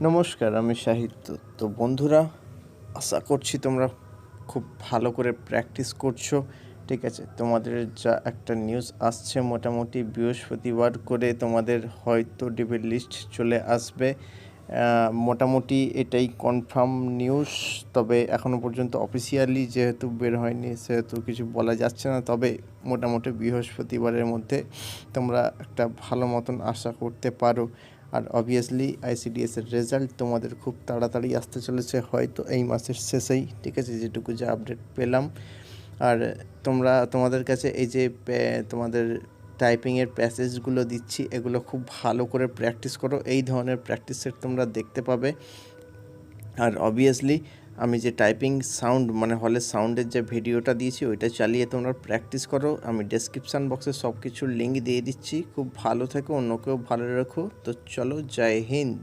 নমস্কার, আমি সাহিত্য। তো বন্ধুরা, আশা করছি তোমরা খুব ভালো করে প্র্যাকটিস করছো। ঠিক আছে, তোমাদের যা একটা নিউজ আসছে, মোটামুটি বৃহস্পতিবার করে তোমাদের হয়তো ডিবেট লিস্ট চলে আসবে। মোটামুটি এটাই কনফার্ম নিউজ। তবে এখনও পর্যন্ত অফিসিয়ালি যেহেতু বের হয়নি, সেহেতু কিছু বলা যাচ্ছে না। তবে মোটামুটি বৃহস্পতিবারের মধ্যে তোমরা একটা ভালো মতন আশা করতে পারো। আর অবভিয়াসলি আইসিডিএসের রেজাল্ট তোমাদের খুব তাড়াতাড়ি আসতে চলেছে, হয়তো এই মাসের শেষেই। ঠিক আছে, যেটুকু যা আপডেট পেলাম। আর তোমাদের কাছে এই যে তোমাদের টাইপিংয়ের প্যাসেজগুলো দিচ্ছি, এগুলো খুব ভালো করে প্র্যাকটিস করো। এই ধরনের প্র্যাকটিস সেট তোমরা দেখতে পাবে। আর অবভিয়াসলি আমি যে টাইপিং সাউন্ড মানে হলের সাউন্ডের যে ভিডিওটা দিয়েছি, ওইটা চালিয়ে তোমরা প্র্যাকটিস করো। আমি ডেসক্রিপশান বক্সে সব কিছুর লিঙ্ক দিয়ে দিচ্ছি। খুব ভালো থেকো, অন্যকেও ভালো রাখো। তো চলো, জয় হিন্দ।